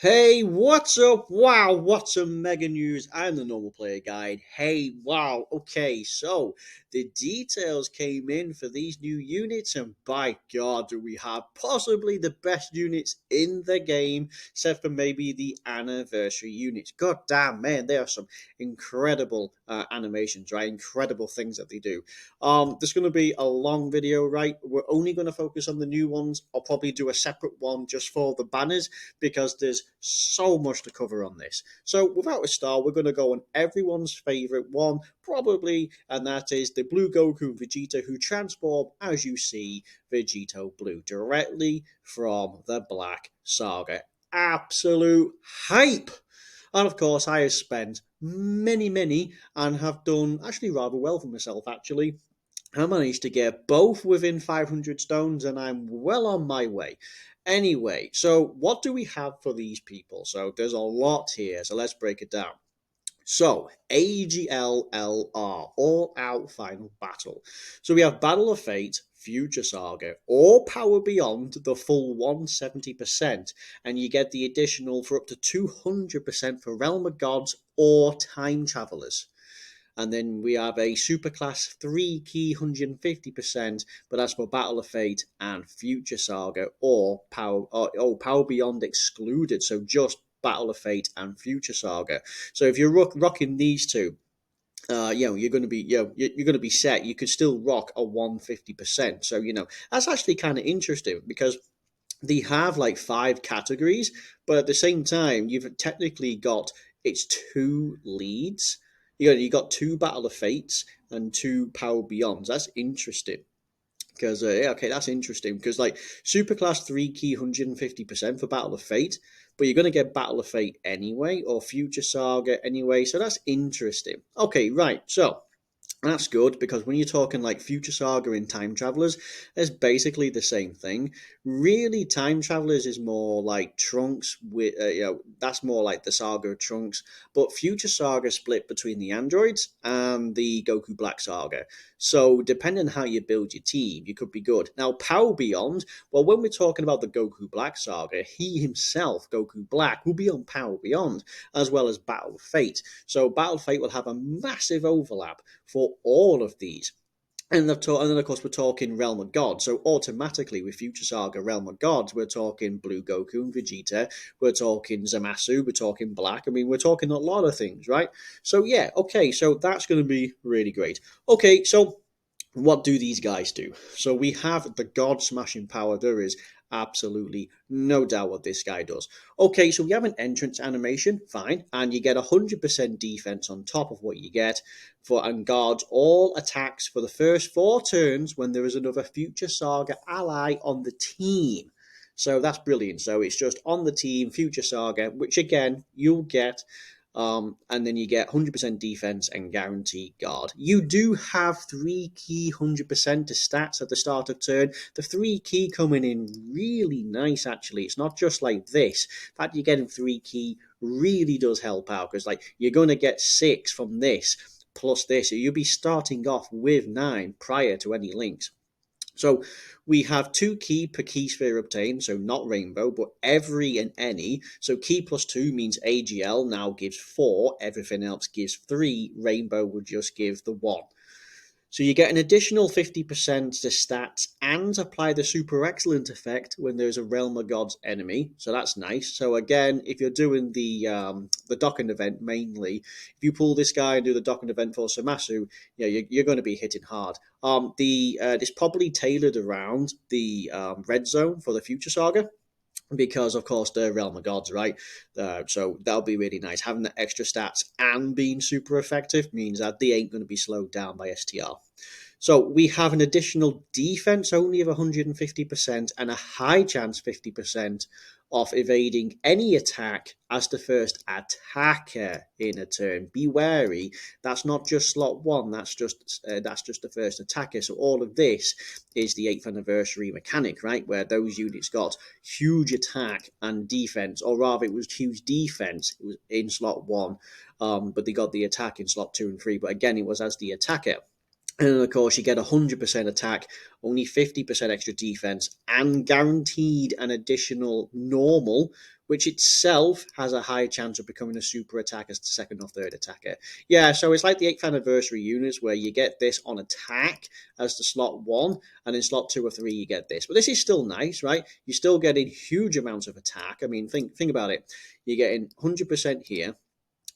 Hey, what's up? Wow, what's some mega news? I'm the normal player guide. Hey, wow, okay, so the details came in for these new units, and by God, do we have possibly the best units in the game, except for maybe the anniversary units. God damn, man, there are some incredible animations, right? Incredible things that they do. There's going to be a long video, right? We're only going to focus on the new ones. I'll probably do a separate one just for the banners because there's so much to cover on this. So, without a star, we're going to go on everyone's favourite one, probably, and that is the Blue Goku and Vegeta, who transform, as you see, Vegito Blue directly from the Black Saga. Absolute hype! And of course, I have spent many, and have done actually rather well for myself, actually. I managed to get both within 500 stones, and I'm well on my way. Anyway, so what do we have for these people? So there's a lot here, so let's break it down. So, AGLLR, All Out Final Battle. So we have Battle of Fate, Future Saga, or Power Beyond, the full 170%, and you get the additional for up to 200% for Realm of Gods or Time Travelers. And then we have a Superclass 3 key 150%, but that's for Battle of Fate and Future Saga or Power Beyond excluded. So just Battle of Fate and Future Saga. So if you're rocking these two, you're going to be, you're going to be set. You could still rock a 150%. So that's actually kind of interesting because they have like five categories, but at the same time, you've technically got it's two leads. You got two Battle of Fates and two Power Beyonds. That's interesting because yeah, okay, that's interesting because like Superclass 3 key 150% for Battle of Fate, but you're going to get Battle of Fate anyway or Future Saga anyway, so that's interesting. Okay, right, so that's good because when you're talking like Future Saga and Time Travelers, it's basically the same thing. Really, Time Travelers is more like Trunks. With that's more like the Saga of Trunks. But Future Saga split between the androids and the Goku Black Saga. So depending on how you build your team, you could be good. Now, Power Beyond. Well, when we're talking about the Goku Black Saga, he himself, Goku Black, will be on Power Beyond as well as Battle Fate. So Battle Fate will have a massive overlap for all of these. And then, of course, we're talking Realm of Gods. So automatically, with Future Saga Realm of Gods, we're talking Blue Goku and Vegeta. We're talking Zamasu. We're talking Black. I mean, we're talking a lot of things, right? So, yeah, okay. So that's going to be really great. Okay, so what do these guys do? So we have the God smashing power. There is absolutely no doubt what this guy does. Okay, so we have an entrance animation, fine, and you get 100% defense on top of what you get for and guards all attacks for the first 4 turns when there is another Future Saga ally on the team. So that's brilliant. So it's just on the team, Future Saga, which again you'll get and then you get 100% defense and guaranteed guard. You do have 3 key 100% to stats at the start of turn. The 3 key coming in really nice, actually. It's not just like this. In fact, you're getting 3 key really does help out because like you're going to get 6 from this plus this. So you'll be starting off with 9 prior to any links. So we have 2 key per key sphere obtained, so not rainbow, but every and any. So key plus 2 means AGL now gives 4, everything else gives 3, rainbow would just give the 1. So you get an additional 50% to stats and apply the super excellent effect when there's a Realm of Gods enemy. So that's nice. So again, if you're doing the Dokkan event mainly, if you pull this guy and do the Dokkan event for Zamasu, yeah, you're going to be hitting hard. It's probably tailored around the red zone for the Future Saga because of course the Realm of Gods, right? So that'll be really nice. Having the extra stats and being super effective means that they ain't going to be slowed down by STR. So we have an additional defense only of 150% and a high chance 50% of evading any attack as the first attacker in a turn. Be wary, that's not just slot 1, that's just the first attacker. So all of this is the 8th anniversary mechanic, right? Where those units got huge attack and defense, or rather it was huge defense it was in slot 1, but they got the attack in slot 2 and 3, but again it was as the attacker. And of course, you get 100% attack, only 50% extra defense, and guaranteed an additional normal, which itself has a high chance of becoming a super attack as the second or third attacker. Yeah, so it's like the 8th anniversary units where you get this on attack as the slot 1, and in slot 2 or 3 you get this. But this is still nice, right? You're still getting huge amounts of attack. I mean, think about it. You're getting 100% here.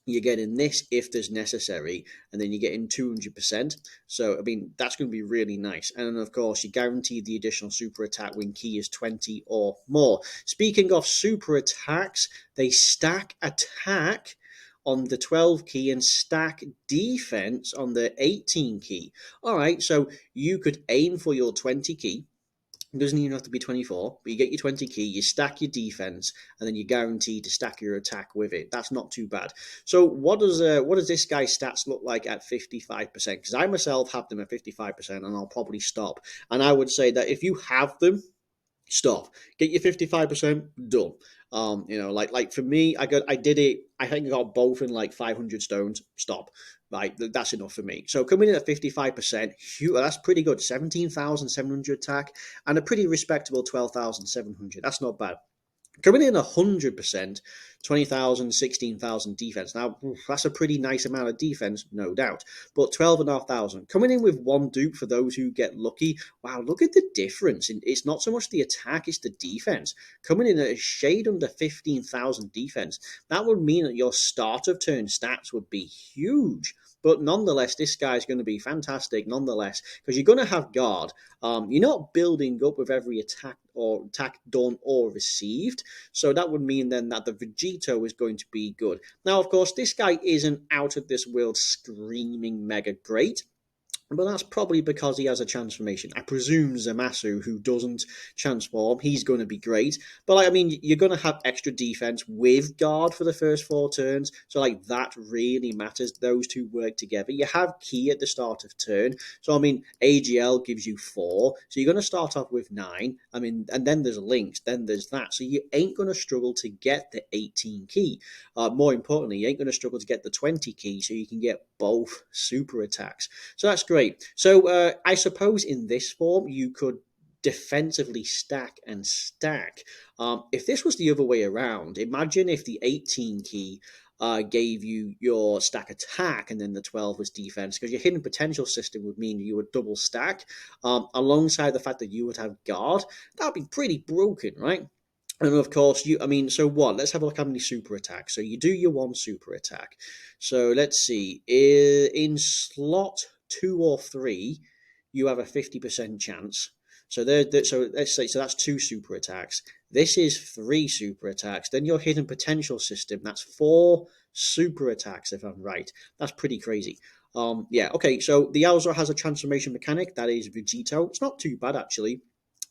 You're getting this if there's necessary, and then you're getting 200%. So, I mean, that's going to be really nice. And then, of course, you guarantee the additional super attack when key is 20 or more. Speaking of super attacks, they stack attack on the 12 key and stack defense on the 18 key. All right, so you could aim for your 20 key. It doesn't even have to be 24, but you get your 20 key, you stack your defense, and then you're guaranteed to stack your attack with it. That's not too bad. So what does this guy's stats look like at 55%? Because I myself have them at 55%, and I'll probably stop. And I would say that if you have them, stop. Get your 55% done. Like for me, I did it. I think I got both in like 500 stones. Stop. Right, that's enough for me. So coming in at 55%, that's pretty good. 17,700 attack and a pretty respectable 12,700. That's not bad. Coming in 100%, 20,000, 16,000 defense. Now, that's a pretty nice amount of defense, no doubt. But 12,500. Coming in with one dupe for those who get lucky. Wow, look at the difference. It's not so much the attack, it's the defense. Coming in at a shade under 15,000 defense. That would mean that your start of turn stats would be huge. But nonetheless, this guy's going to be fantastic nonetheless, because you're going to have guard. You're not building up with every attack done or received. So that would mean then that the Vegito is going to be good. Now, of course, this guy isn't out of this world screaming mega great. But that's probably because he has a transformation. I presume Zamasu, who doesn't transform, he's going to be great. But I mean, you're going to have extra defense with guard for the first 4 turns. So that really matters. Those two work together. You have key at the start of turn. So I mean, AGL gives you 4. So you're going to start off with 9. I mean, and then there's links. Then there's that. So you ain't going to struggle to get the 18 key. More importantly, you ain't going to struggle to get the 20 key. So you can get both super attacks. So that's great. So I suppose in this form, you could defensively stack and stack. If this was the other way around, imagine if the 18 key gave you your stack attack and then the 12 was defense, because your hidden potential system would mean you would double stack alongside the fact that you would have guard. That would be pretty broken, right? And of course, so what? Let's have a look how many super attacks. So you do your 1 super attack. So let's see. In slot 2 or 3, you have a 50% chance. So let's say, so that's 2 super attacks. This is 3 super attacks. Then your hidden potential system, that's 4 super attacks, if I'm right. That's pretty crazy. Yeah, okay, so the also has a transformation mechanic. That is Vegito. It's not too bad, actually.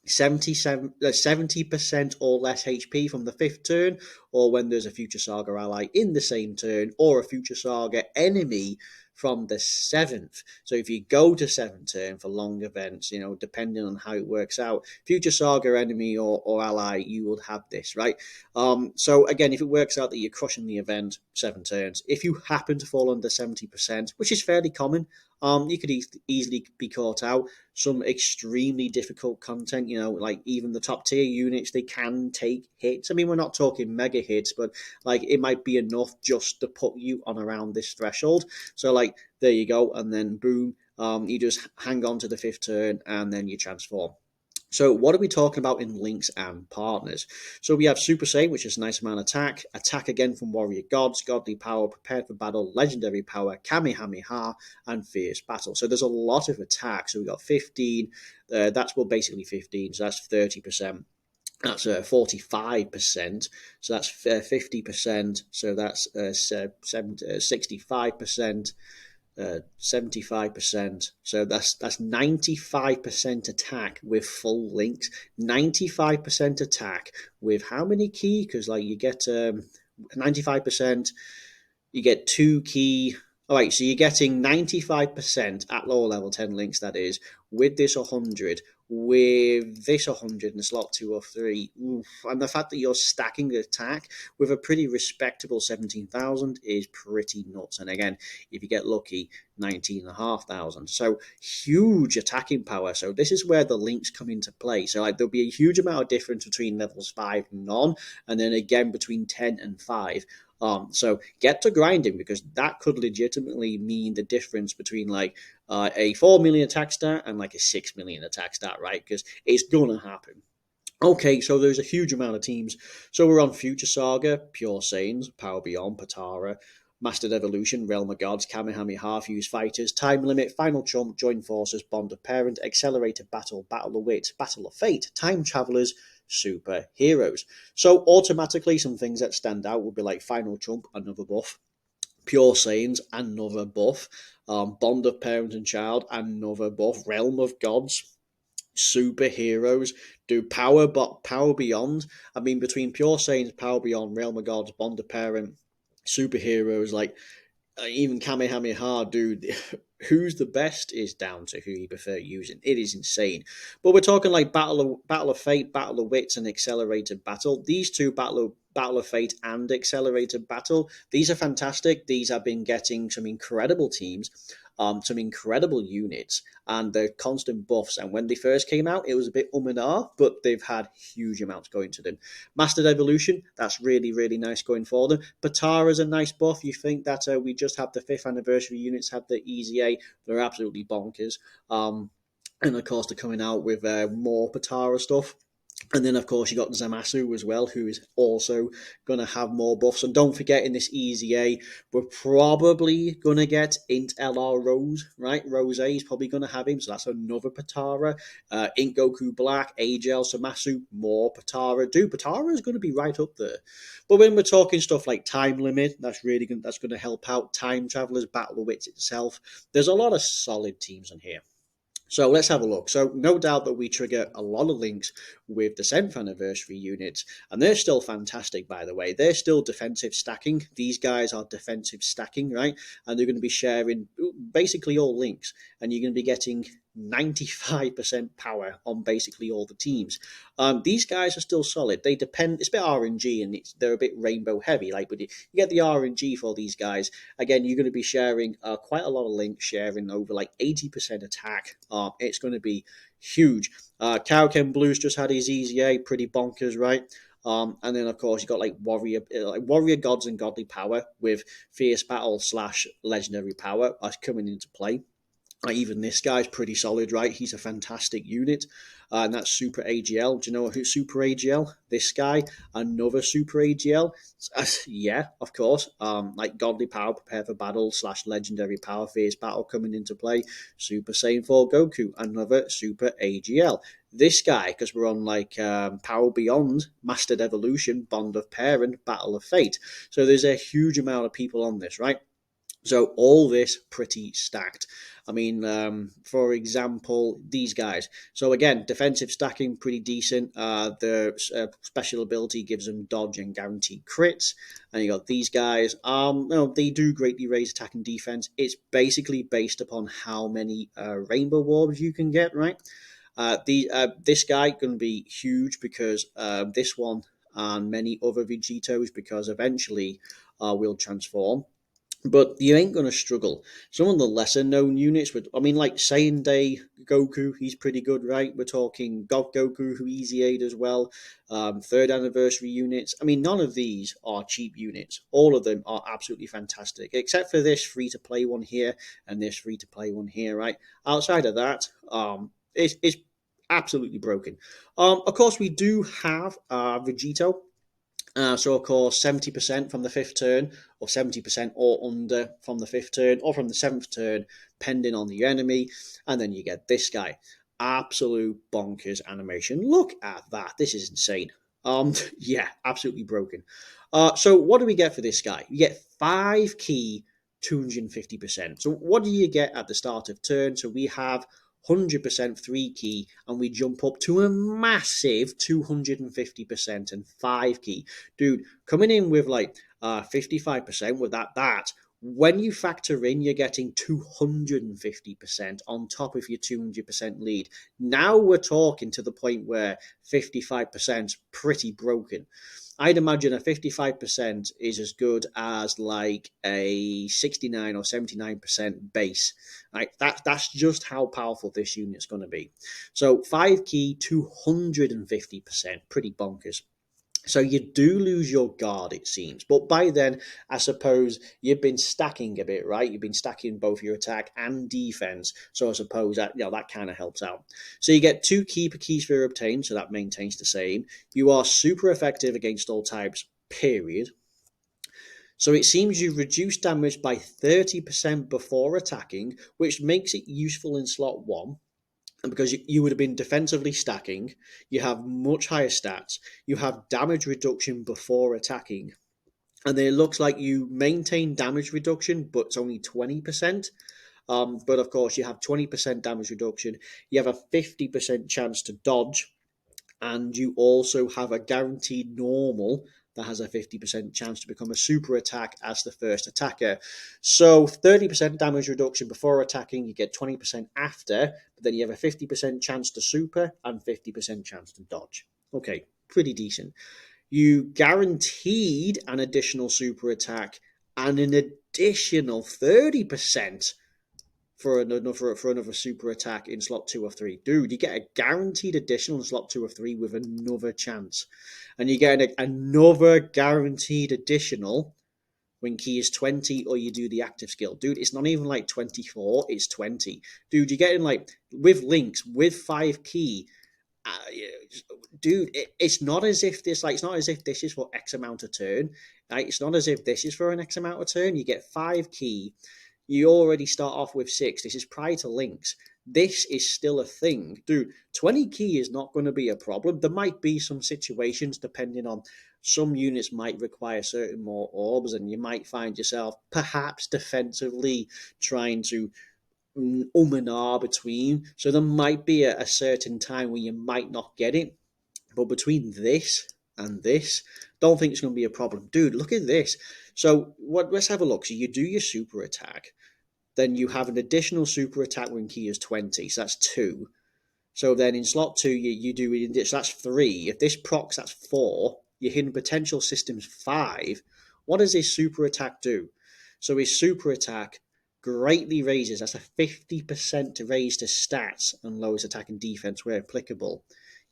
70% or less HP from the 5th turn, or when there's a Future Saga ally in the same turn, or a Future Saga enemy from the 7th. So if you go to 7th turn for long events, depending on how it works out, Future Saga enemy or ally, you will have this, right? So again, if it works out that you're crushing the event 7 turns, if you happen to fall under 70%, which is fairly common, you could easily be caught out. Some extremely difficult content, like even the top tier units, they can take hits. I mean, we're not talking mega hits, but it might be enough just to put you on around this threshold. So there you go, and then boom, you just hang on to the 5th turn and then you transform. So what are we talking about in links and partners? So we have Super Saiyan, which is a nice amount of attack again from Warrior Gods, Godly Power, Prepared for Battle, Legendary Power, Kamehameha, and Fierce Battle. So there's a lot of attack. So we got 15, that's basically 15, so that's 30%. That's 45%, so that's 50%, so that's 65%. 75%, so that's 95% attack with full links. 95% attack with how many key? Because you get 95%, you get 2 key. All right, so you're getting 95% at lower level 10 links, that is, with this 100, with this 100 in slot 2 or 3, and the fact that you're stacking the attack with a pretty respectable 17,000 is pretty nuts. And again, if you get lucky, 19,500. So huge attacking power. So this is where the links come into play. So like there'll be a huge amount of difference between levels 5 and none, and then again between 10 and 5. So get to grinding, because that could legitimately mean the difference between like a 4 million attack stat and like a 6 million attack stat, right? Because it's gonna happen. Okay, so there's a huge amount of teams. So we're on Future Saga, Pure Saiyans, Power Beyond, Patara, Mastered Evolution, Realm of Gods, Kamehameha, Fuse Fighters, Time Limit, Final Chump, Joint Forces, Bond of Parent, Accelerated Battle, Battle of Wit, Battle of Fate, Time Travelers, Super Heroes. So automatically, some things that stand out would be like Final Chump, another buff. Pure Saiyans, another buff. Bond of Parent and Child, another buff. Realm of Gods, superheroes, do power beyond. I mean, between Pure Saiyans, Power Beyond, Realm of Gods, Bond of Parent, superheroes, like even Kamehameha, dude. Who's the best is down to who you prefer using. It is insane. But we're talking like Battle of Fate, Battle of Wits, and Accelerated Battle. These two, Battle of Fate and Accelerated Battle, these are fantastic. These have been getting some incredible teams, some incredible units, and the constant buffs. And when they first came out, it was a bit and ah, but they've had huge amounts going to them. Mastered Evolution, that's really, really nice going for them. Patara's a nice buff. You think that we just have the 5th anniversary units have the Easy A. They're absolutely bonkers. And of course, they're coming out with more Patara stuff. And then, of course, you got Zamasu as well, who is also going to have more buffs. And don't forget, in this Easy A, we're probably going to get Int LR Rose, right? Rose is probably going to have him, so that's another Patara. Int Goku Black, AGL, Zamasu, more Patara. Dude, Patara is going to be right up there. But when we're talking stuff like Time Limit, that's going to help out. Time Travelers, Battle of Wits itself. There's a lot of solid teams on here. So let's have a look. So no doubt that we trigger a lot of links with the 7th anniversary units, and they're still fantastic, by the way. They're still defensive stacking. These guys are defensive stacking, right? And they're going to be sharing basically all links, and you're going to be getting 95% power on basically all the teams. These guys are still solid. They depend. It's a bit RNG, and they're a bit rainbow heavy. Like, but you get the RNG for these guys. Again, you're going to be sharing quite a lot of links, sharing over like 80% attack. It's going to be huge. Kaoken Blues just had his Easy A, pretty bonkers, right? And then of course you got like warrior gods and godly power with fierce battle / legendary power coming into play. Even this guy's pretty solid, right? He's a fantastic unit. And that's Super AGL. Do you know who's Super AGL? This guy, another Super AGL. Yeah, of course. Like Godly Power, Prepare for Battle / Legendary Power, Fierce Battle coming into play. Super Saiyan 4 Goku, another Super AGL. This guy, because we're on like Power Beyond, Mastered Evolution, Bond of Parent, Battle of Fate. So there's a huge amount of people on this, right? So all this pretty stacked. I mean, for example, these guys. So again, defensive stacking pretty decent. The special ability gives them dodge and guaranteed crits. And you got these guys. They do greatly raise attack and defense. It's basically based upon how many rainbow orbs you can get, right? This guy going to be huge because this one and many other Vegitos, because eventually will transform. But you ain't going to struggle. Some of the lesser known units, like Saiyan Day Goku, he's pretty good, right? We're talking God Goku, who Easy Aid as well. 3rd anniversary units. I mean, none of these are cheap units. All of them are absolutely fantastic, except for this free to play one here and this free to play one here, right? Outside of that, it's absolutely broken. Of course, we do have Vegito. So, of course, 70% from the 5th turn, or 70% or under from the 5th turn, or from the 7th turn, pending on the enemy. And then you get this guy. Absolute bonkers animation. Look at that. This is insane. Yeah, absolutely broken. So, what do we get for this guy? You get 5 key, 250%. So, what do you get at the start of turn? So, we have 100% 3 key, and we jump up to a massive 250% and 5 key. Dude, coming in with like 55% with that When you factor in, you're getting 250% on top of your 200% lead. Now we're talking to the point where 55% pretty broken. I'd imagine a 55% is as good as like a 69 or 79% base. Right? That's just how powerful this unit's going to be. So 5 key, 250%, pretty bonkers. So you do lose your guard, it seems. But by then, I suppose you've been stacking a bit, right? You've been stacking both your attack and defense. So I suppose that that kind of helps out. So you get 2 key per key sphere obtained, so that maintains the same. You are super effective against all types, period. So it seems you reduce damage by 30% before attacking, which makes it useful in slot 1. And because you would have been defensively stacking, you have much higher stats, you have damage reduction before attacking, and it looks like you maintain damage reduction, but it's only 20%. But of course, you have 20% damage reduction, you have a 50% chance to dodge, and you also have a guaranteed normal that has a 50% chance to become a super attack as the first attacker. So 30% damage reduction before attacking, you get 20% after, but then you have a 50% chance to super and 50% chance to dodge. Okay, pretty decent. You guaranteed an additional super attack and an additional 30% for another super attack in slot 2 or 3. Dude, you get a guaranteed additional in slot 2 or 3 with another chance. And you get another guaranteed additional when key is 20 or you do the active skill. Dude, it's not even like 24, it's 20. Dude, you're getting like, with links, with 5 key, dude, it's not as if this, like, it's not as if this is for X amount of turn. Like, it's not as if this is for an X amount of turn. You get 5 key. You already start off with 6. This is prior to links. This is still a thing. Dude, 20 key is not going to be a problem. There might be some situations depending on some units might require certain more orbs, and you might find yourself perhaps defensively trying to and ah between. So there might be a certain time where you might not get it. But between this and this, don't think it's going to be a problem. Dude, look at this. So let's have a look. So you do your super attack. Then you have an additional super attack when key is 20. So that's 2. So then in slot 2, you do, so that's 3. If this procs, that's 4. Your hidden potential system's 5. What does his super attack do? So his super attack greatly raises, that's a 50% to raise to stats and lowers attack and defense where applicable.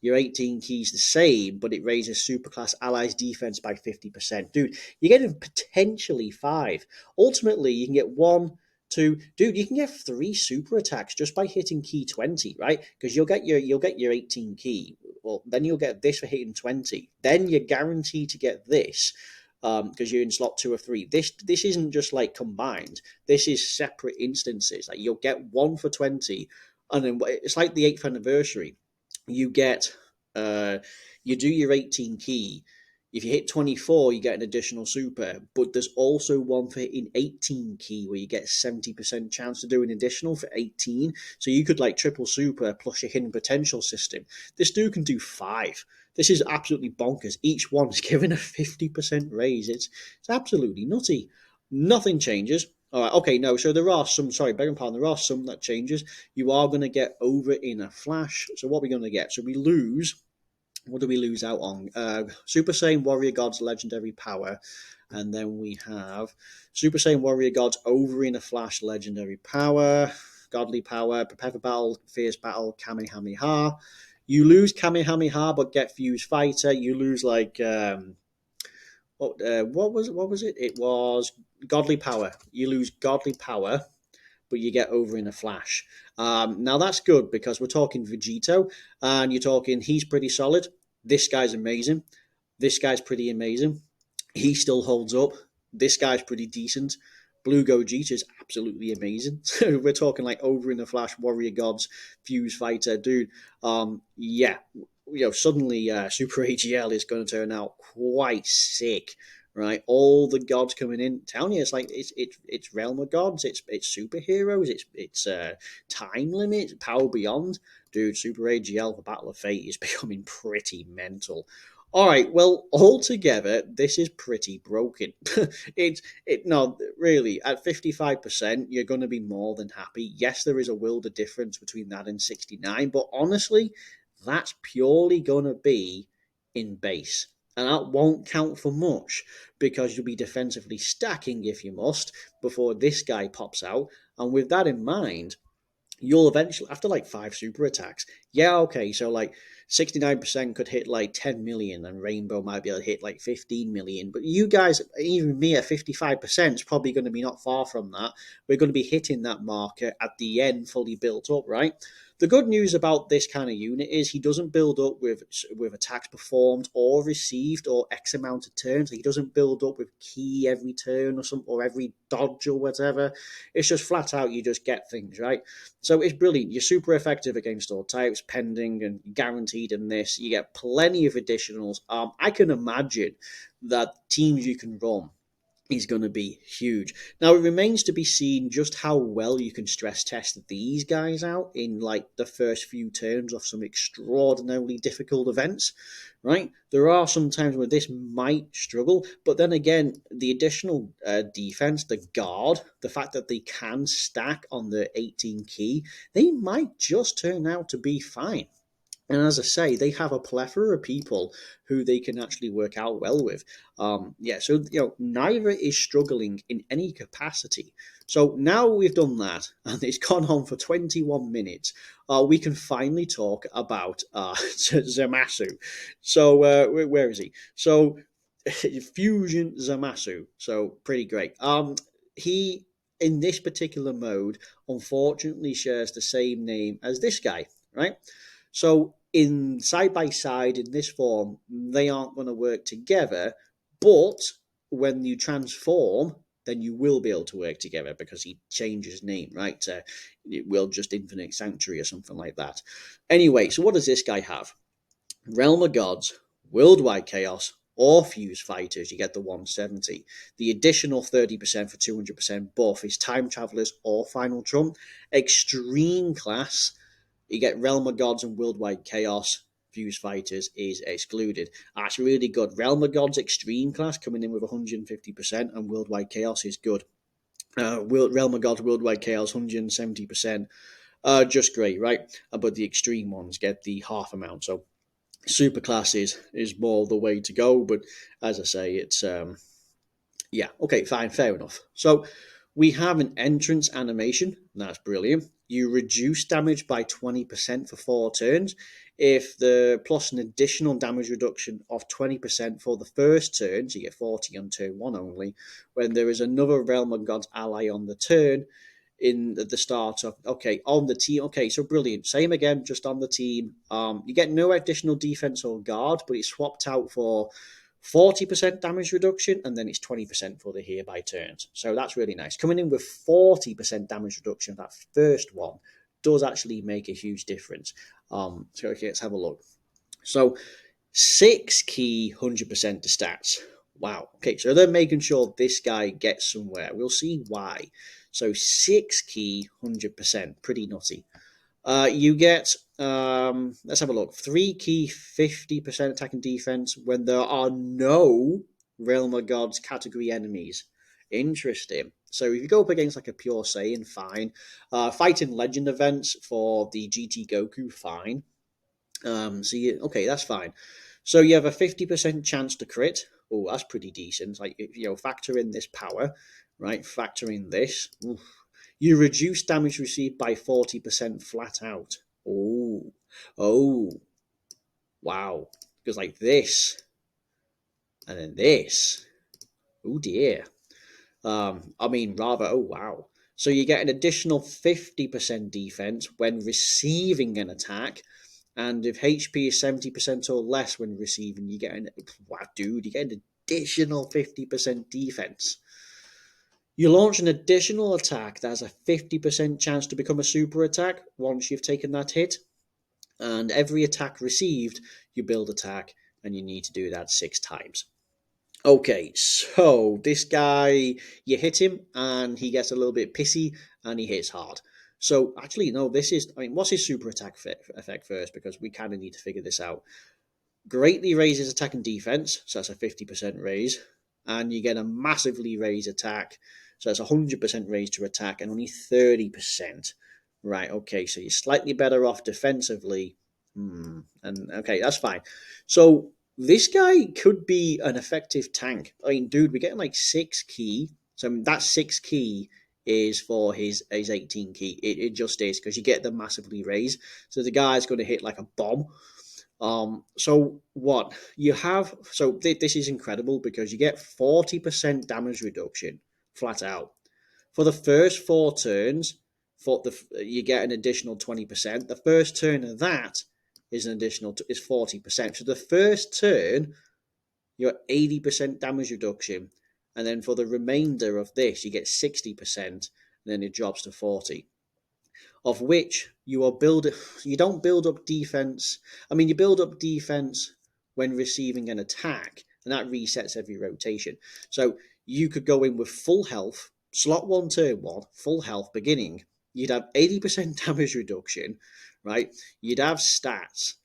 Your 18 keys the same, but it raises superclass allies defense by 50%. Dude, you're getting potentially 5. Ultimately, you can get 1, 2. Dude, you can get 3 super attacks just by hitting key 20, right? Because you'll get your 18 key. Well, then you'll get this for hitting 20. Then you're guaranteed to get this because you're in slot 2 or 3. This isn't just like combined. This is separate instances. Like you'll get 1 for 20, and then it's like the 8th anniversary. You get you do your 18 key. If you hit 24, you get an additional super, but there's also one for hitting 18 key where you get 70% chance to do an additional for 18. So you could like triple super plus your hidden potential system. This dude can do 5. This is absolutely bonkers. Each one is given a 50% raise. It's absolutely nutty. Nothing changes. All right, okay, no, so there are some, sorry, beg your pardon, there are some that changes. You are going to get over in a flash. So what are we going to get? So we lose, what do we lose out on? Super Saiyan Warrior God's Legendary Power. And then we have Super Saiyan Warrior God's over in a flash Legendary Power, Godly Power, Prepare for Battle, Fierce Battle, Kamehameha. You lose Kamehameha, but get Fuse Fighter. You lose like... what was it? It was Godly Power. You lose Godly Power, but you get over in a flash. Now that's good because we're talking Vegito, and you're talking he's pretty solid. This guy's amazing. This guy's pretty amazing. He still holds up. This guy's pretty decent. Blue Gogeta is absolutely amazing. So we're talking like over in a flash, Warrior Gods, Fuse Fighter, dude. Yeah, suddenly Super AGL is going to turn out quite sick, right? All the gods coming in. Telling you, it's like it's Realm of Gods, it's superheroes, it's time limit, Power Beyond, dude. Super AGL for Battle of Fate is becoming pretty mental. All right, well, altogether, this is pretty broken. No, really, at 55%, you're going to be more than happy. Yes, there is a world of difference between that and 69, but honestly, that's purely going to be in base. And that won't count for much because you'll be defensively stacking if you must before this guy pops out. And with that in mind, you'll eventually, after like 5 super attacks, yeah, okay, so like 69% could hit like 10 million and Rainbow might be able to hit like 15 million, but you guys, even me at 55%, is probably going to be not far from that. We're going to be hitting that marker at the end fully built up, right? The good news about this kind of unit is he doesn't build up with attacks performed or received or X amount of turns. He doesn't build up with key every turn or something or every dodge or whatever. It's just flat out you just get things, right? So it's brilliant. You're super effective against all types, pending and guaranteed in this. You get plenty of additionals. I can imagine that teams you can run is going to be huge. Now, it remains to be seen just how well you can stress test these guys out in like the first few turns of some extraordinarily difficult events, right? There are some times where this might struggle, but then again, the additional defense, the guard, the fact that they can stack on the 18 key, they might just turn out to be fine. And as I say, they have a plethora of people who they can actually work out well with. Yeah, so neither is struggling in any capacity. So now we've done that, and it's gone on for 21 minutes. We can finally talk about Zamasu. So where is he? So Fusion Zamasu. So pretty great. He in this particular mode, unfortunately, shares the same name as this guy, right? So in side by side in this form, they aren't going to work together. But when you transform, then you will be able to work together because he changed his name, right? To it will just Infinite Sanctuary or something like that. Anyway, so what does this guy have? Realm of Gods, Worldwide Chaos, or Fuse Fighters, you get the 170. The additional 30% for 200% buff is Time Travelers or Final Trump. Extreme Class, you get Realm of Gods and Worldwide Chaos. Fuse Fighters is excluded. That's really good. Realm of Gods Extreme Class coming in with 150%, and Worldwide Chaos is good. Realm of Gods Worldwide Chaos 170%. Just great, right? But the extreme ones get the half amount. So super classes is more the way to go. But as I say, it's yeah, okay, fine, fair enough. So we have an entrance animation. That's brilliant. You reduce damage by 20% for 4 turns. If the plus an additional damage reduction of 20% for the first turn, so you get 40 on turn 1 only, when there is another Realm of God's ally on the turn, in the start of on the team. Okay, so brilliant. Same again, just on the team. You get no additional defense or guard, but it's swapped out for 40% damage reduction, and then it's 20% for the hereby turns. So that's really nice. Coming in with 40% damage reduction, that first one does actually make a huge difference. So okay, let's have a look. So 6 key 100% to stats. Wow. Okay, so they're making sure this guy gets somewhere. We'll see why. So 6 key 100%, pretty nutty. You get, let's have a look, 3 key 50% attack and defense when there are no Realm of Gods category enemies. Interesting. So if you go up against like a pure Saiyan, fine. Fighting Legend events for the GT Goku, fine. Okay, that's fine. So you have a 50% chance to crit. Oh, that's pretty decent. Like, factor in this power, right? Factor in this. Oof. You reduce damage received by 40% flat out. Oh, wow. Because like this, and then this. Oh dear. Oh wow. So you get an additional 50% defense when receiving an attack. And if HP is 70% or less when receiving, you get you get an additional 50% defense. You launch an additional attack that has a 50% chance to become a super attack once you've taken that hit. And every attack received, you build attack, and you need to do that 6 times. Okay, so this guy, you hit him, and he gets a little bit pissy, and he hits hard. So actually, no, what's his super attack effect first? Because we kind of need to figure this out. Greatly raises attack and defense, so that's a 50% raise. And you get a massively raised attack, so that's a 100% raise to attack and only 30%. Right, okay, so you're slightly better off defensively. And okay, that's fine. So this guy could be an effective tank. I mean, dude, we're getting like 6 key. So that 6 key is for his 18 key. It just is because you get the massively raise. So the guy's going to hit like a bomb. So what you have, so this is incredible because you get 40% damage reduction flat out for the first 4 turns. You get an additional 20%. The first turn of that is an additional is 40%. So the first turn you're 80% damage reduction, and then for the remainder of this you get 60%, and then it drops to 40, of which you don't build up defense. I mean, you build up defense when receiving an attack, and that resets every rotation. So you could go in with full health, slot 1 turn 1, full health beginning. You'd have 80% damage reduction, right? You'd have stats.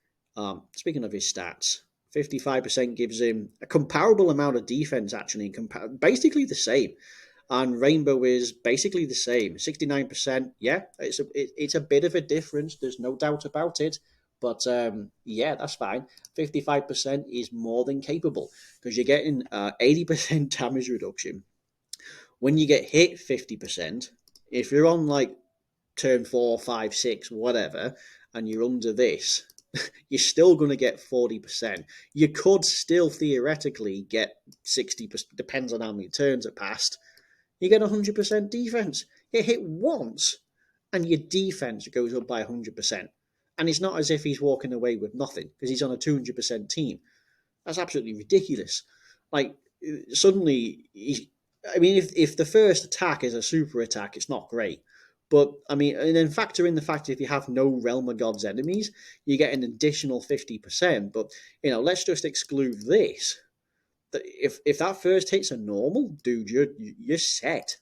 Speaking of his stats, 55% gives him a comparable amount of defense, actually, basically the same. And Rainbow is basically the same, 69%. Yeah, it's a bit of a difference. There's no doubt about it. But yeah, that's fine. 55% is more than capable because you're getting 80% damage reduction. When you get hit 50%, if you're on like turn 4, 5, 6, whatever, and you're under this, you're still going to get 40%. You could still theoretically get 60%, depends on how many turns are passed. You get 100% defense. Get hit once, and your defense goes up by 100%. And it's not as if he's walking away with nothing because he's on a 200% team. That's absolutely ridiculous. Like, suddenly, I mean, if the first attack is a super attack, it's not great. But, I mean, and then factor in the fact if you have no Realm of God's enemies, you get an additional 50%. But, let's just exclude this. If that first hit's a normal, dude, you're set.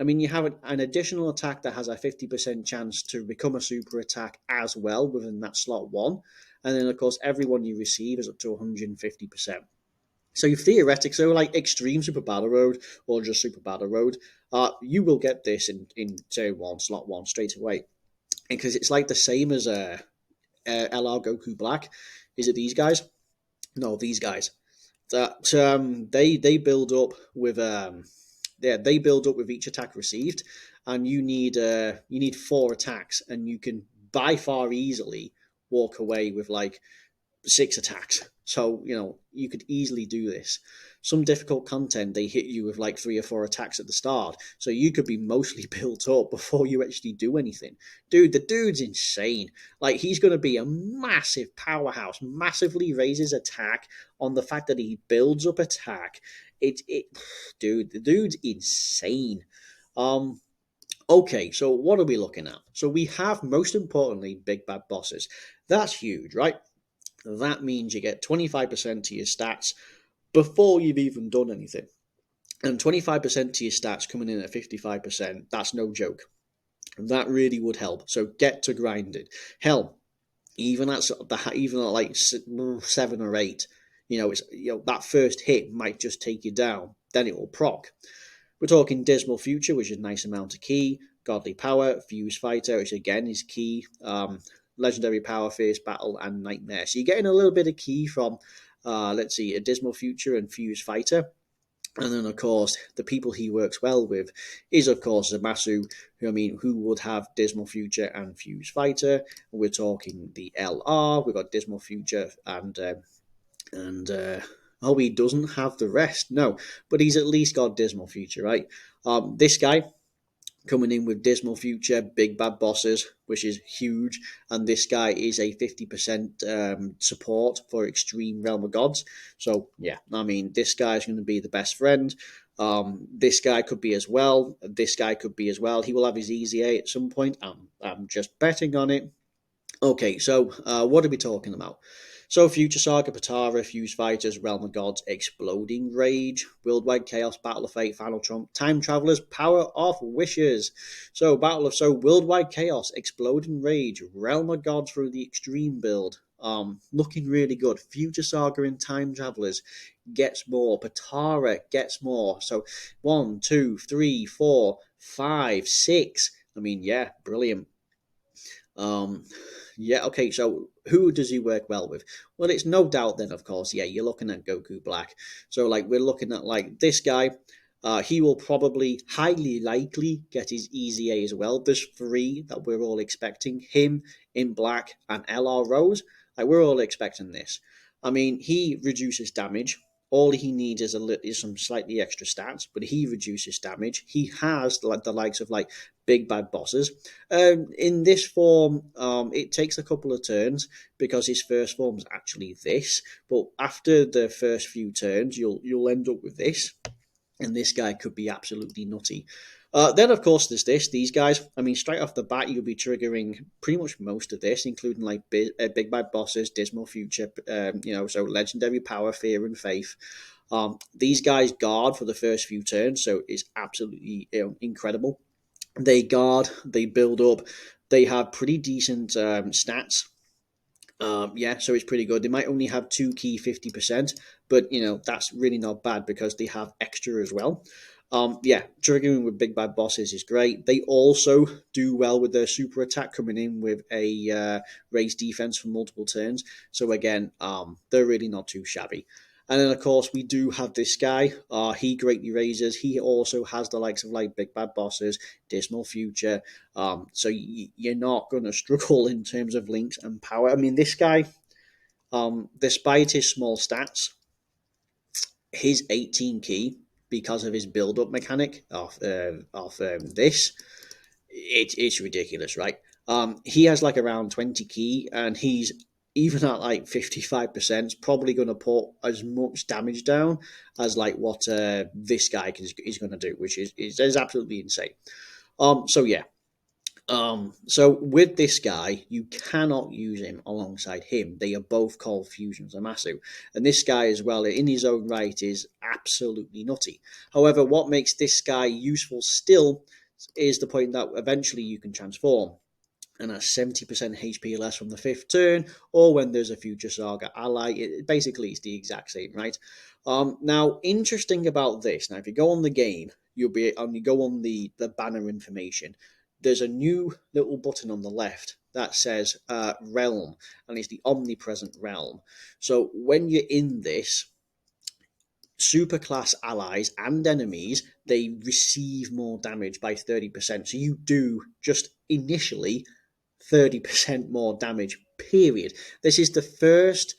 I mean, you have an additional attack that has a 50% chance to become a super attack as well within that slot 1. And then, of course, everyone you receive is up to 150%. So you theoretically, so like Extreme Super Battle Road or just Super Battle Road, you will get this in turn 1, slot 1 straight away. Because it's like the same as LR Goku Black. Is it these guys? No, these guys. That they build up with they build up with each attack received, and you need 4 attacks, and you can by far easily walk away with like 6 attacks. So you could easily do this. Some difficult content, they hit you with like 3 or 4 attacks at the start, so you could be mostly built up before you actually do anything. Dude, the dude's insane. Like, he's going to be a massive powerhouse, massively raises attack on the fact that he builds up attack. Dude, the dude's insane. Okay, so what are we looking at? So we have, most importantly, big bad bosses. That's huge, right? That means you get 25% to your stats before you've even done anything. And 25% to your stats coming in at 55%, that's no joke. That really would help. So get to grinding. Hell, even at like 7 or 8, that first hit might just take you down. Then it will proc. We're talking Dismal Future, which is a nice amount of key. Godly Power, Fuse Fighter, which again is key. Legendary Power, Fierce Battle, and Nightmare. So you're getting a little bit of key from, let's see, a Dismal Future and Fuse Fighter. And then, of course, the people he works well with is, of course, Zamasu, who would have Dismal Future and Fuse Fighter. We're talking the LR. We've got Dismal Future and he doesn't have the rest. No, but he's at least got Dismal Future, right? This guy coming in with Dismal Future, big bad bosses, which is huge. And this guy is a 50% support for Extreme Realm of Gods. So, yeah, this guy's going to be the best friend. This guy could be as well. This guy could be as well. He will have his Easy A at some point. I'm just betting on it. Okay, so what are we talking about? So Future Saga, Patara, Fuse Fighters, Realm of Gods, Exploding Rage, Worldwide Chaos, Battle of Fate, Final Trump, Time Travelers, Power of Wishes. So Worldwide Chaos, Exploding Rage, Realm of Gods through the Extreme build. looking really good. Future Saga and Time Travelers gets more. Patara gets more. So 1, 2, 3, 4, 5, 6. I mean, yeah, brilliant. Um, yeah, okay, so who does he work well with? Well, it's no doubt then, of course, yeah, you're looking at Goku Black. So, like, we're looking at, like, this guy. He will probably, highly likely, get his Easy A as well. There's three that we're all expecting. Him in Black and LR Rose. Like, we're all expecting this. I mean, he reduces damage. All he needs is some slightly extra stats, but he reduces damage. He has the likes of, like, big bad bosses. In this form, it takes a couple of turns because his first form is actually this. But after the first few turns, you'll end up with this, and this guy could be absolutely nutty. Then, of course, there's these guys. I mean, straight off the bat, you'll be triggering pretty much most of this, including like big bad bosses, Dismal Future, so legendary power, fear, and faith. These guys guard for the first few turns, so it's absolutely incredible. They guard, they build up, they have pretty decent stats. Yeah, so it's pretty good. They might only have two key 50%, but that's really not bad because they have extra as well. Yeah, triggering with big bad bosses is great. They also do well with their super attack coming in with a raised defense for multiple turns. So again, they're really not too shabby. And then, of course, we do have this guy. He greatly raises. He also has the likes of like big bad bosses, Dismal Future. So you're not going to struggle in terms of links and power. I mean, this guy, despite his small stats, his 18 key, because of his build-up mechanic of this, it's ridiculous, right? He has like around 20 key, and he's even at like 55%, probably going to put as much damage down as like what this guy is going to do, which is absolutely insane. So yeah, so with this guy, you cannot use him alongside him. They are both called Fusion Zamasu. And this guy as well, in his own right, is absolutely nutty. However, what makes this guy useful still is the point that eventually you can transform. And that's 70% HP less from the fifth turn, or when there's a Future Saga ally. Basically, it's the exact same, right? Now, interesting about this, now if you go on the game, you go on the banner information, there's a new little button on the left that says Realm, and it's the Omnipresent Realm. So when you're in this, superclass allies and enemies, they receive more damage by 30%. So you do just initially 30% more damage, period. This is the first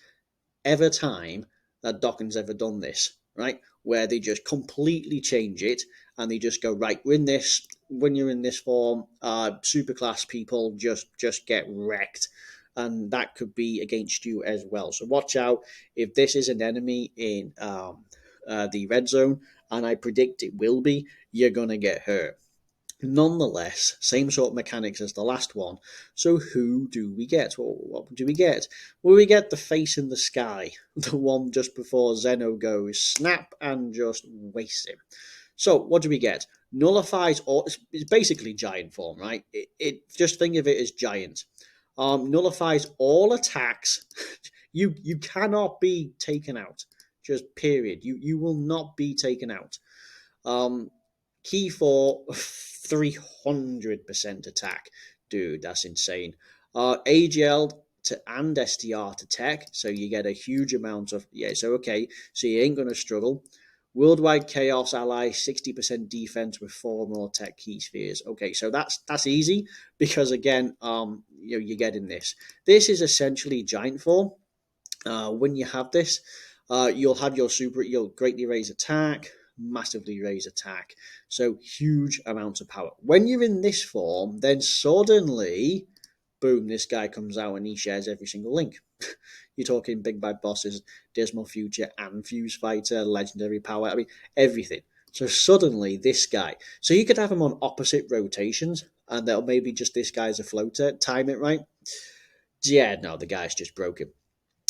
ever time that Dokkan's ever done this, right? Where they just completely change it and they just go, right, we're in this, when you're in this form, superclass people just get wrecked. And that could be against you as well. So watch out if this is an enemy in the red zone, and I predict it will be, you're going to get hurt. Nonetheless, same sort of mechanics as the last one. So who do we get? Well, what do we get? Well, we get the face in the sky, the one just before Zeno goes snap and just wastes him. So what do we get? Nullifies all. It's basically giant form, right? It just think of it as giant. Nullifies all attacks. You cannot be taken out. Just period. You will not be taken out. Key for 300% attack. Dude, that's insane. AGL and STR to tech, so you get a huge amount of. Yeah, so okay, so you ain't going to struggle. Worldwide Chaos ally, 60% defense with 4 more tech key spheres. Okay, so that's easy because again, you're getting this. This is essentially giant form. When you have this, you'll have you'll greatly raise attack, massively raise attack. So huge amounts of power. When you're in this form, then suddenly, boom, this guy comes out and he shares every single link. You're talking big bad bosses, Dismal Future, and Fuse Fighter, legendary power, I mean, everything. So suddenly, this guy. So you could have him on opposite rotations, and that'll maybe just this guy's a floater, time it right. Yeah, no, the guy's just broken.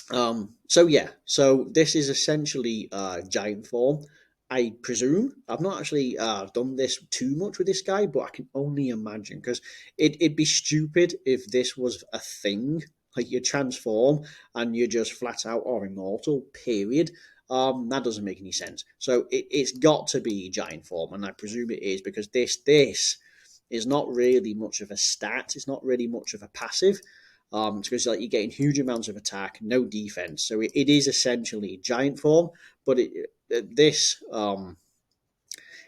So this is essentially giant form. I presume I've not actually done this too much with this guy, but I can only imagine because it'd be stupid if this was a thing like you transform and you're just flat out or immortal, period. That doesn't make any sense. So it's got to be giant form, and I presume it is because this is not really much of a stat. It's not really much of a passive. It's because like you're getting huge amounts of attack, no defense. So it is essentially giant form, but this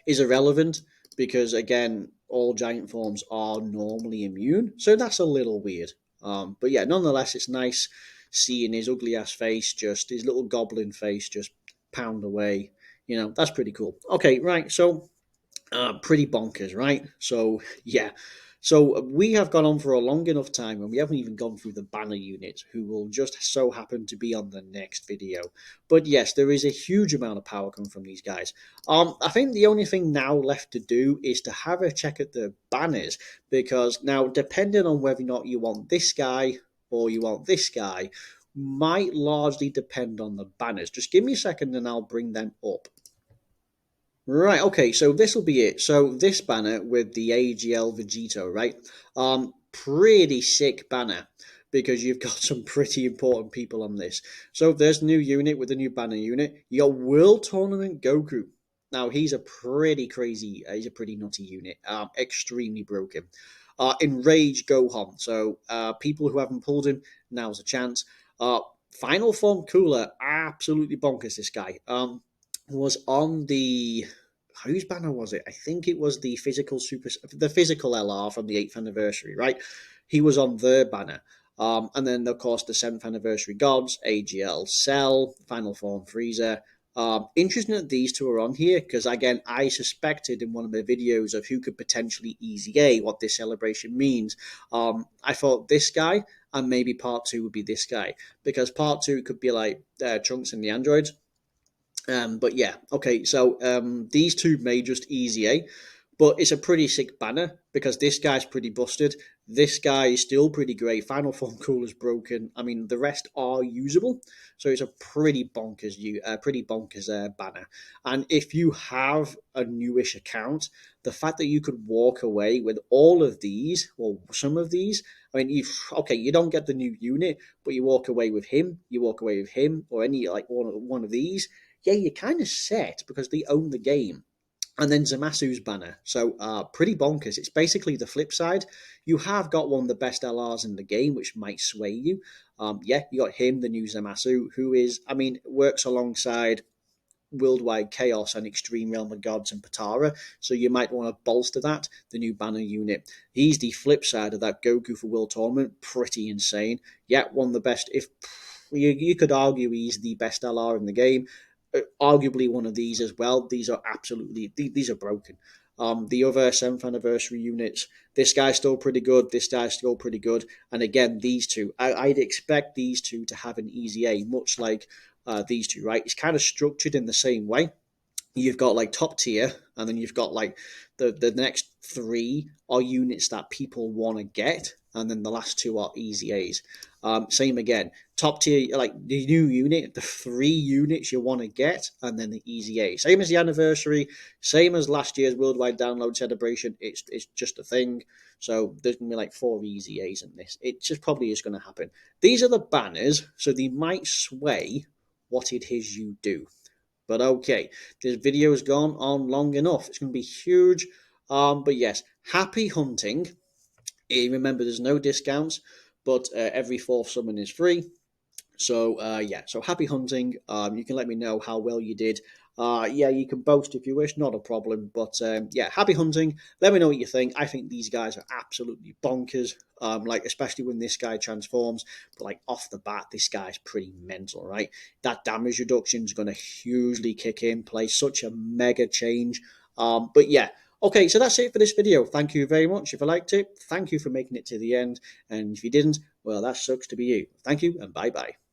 is irrelevant because again, all giant forms are normally immune. So that's a little weird. But yeah, nonetheless, it's nice seeing his ugly ass face, just his little goblin face, just pound away. That's pretty cool. Okay, right. So pretty bonkers, right? So yeah, so we have gone on for a long enough time, and we haven't even gone through the banner units, who will just so happen to be on the next video. But yes, there is a huge amount of power coming from these guys. I think the only thing now left to do is to have a check at the banners, because now depending on whether or not you want this guy or you want this guy, might largely depend on the banners. Just give me a second and I'll bring them up. Right, okay, so this will be it. So this banner with the AGL Vegito, right? Pretty sick banner because you've got some pretty important people on this. So there's a new unit with a new banner unit. You got World Tournament Goku. Now he's a pretty crazy, he's a pretty nutty unit. Extremely broken. Enraged Gohan. So people who haven't pulled him, now's a chance. Final Form Cooler, absolutely bonkers. This guy. Was on the whose banner was it? I think it was the physical LR from the 8th anniversary, right? He was on their banner. And then of course the 7th anniversary gods, AGL Cell, Final Form Freezer. Interesting that these two are on here because again I suspected in one of the videos of who could potentially easy A what this celebration means. I thought this guy and maybe part 2 would be this guy because part 2 could be like Trunks and the androids. But yeah, okay, so these two may just easy A, but it's a pretty sick banner because this guy's pretty busted. This guy is still pretty great. Final Form Cooler's broken. I mean, the rest are usable, so it's a pretty bonkers banner. And if you have a newish account, the fact that you could walk away with all of these, or some of these, I mean, you don't get the new unit, but you walk away with him, or any like one of these. Yeah, you're kind of set because they own the game. And then Zamasu's banner. So pretty bonkers. It's basically the flip side. You have got one of the best LRs in the game, which might sway you. Yeah, you got him, the new Zamasu, who is, I mean, works alongside Worldwide Chaos and Extreme Realm of Gods and Patara, so you might want to bolster that. The new banner unit. He's the flip side of that Goku for World Tournament. Pretty insane. Yeah, one of the best. If you could argue he's the best LR in the game, arguably one of these as well. These are broken. The other 7th anniversary units, this guy's still pretty good, this guy's still pretty good, and again, these two, I'd expect these two to have an easy A, much like these two, right? It's kind of structured in the same way. You've got like top tier, and then you've got like the next 3 are units that people want to get, and then the last 2 are easy A's. Same again, top tier, like the new unit, the 3 units you want to get, and then the easy A. Same as the anniversary, same as last year's worldwide download celebration. It's just a thing. So there's gonna be like 4 easy A's in this. It just probably is going to happen. These are the banners, so they might sway what it is you do. But okay, this video has gone on long enough. It's going to be huge. But yes, happy hunting. Remember, there's no discounts, but every 4th summon is free. So yeah, so happy hunting. You can let me know how well you did. Yeah, you can boast if you wish, not a problem. But yeah, happy hunting. Let me know what you think. I think these guys are absolutely bonkers. Like especially when this guy transforms. But like off the bat, this guy's pretty mental, right? That damage reduction is going to hugely kick in, play such a mega change. But yeah. Okay, so that's it for this video. Thank you very much. If you liked it, thank you for making it to the end. And if you didn't, well, that sucks to be you. Thank you and bye-bye.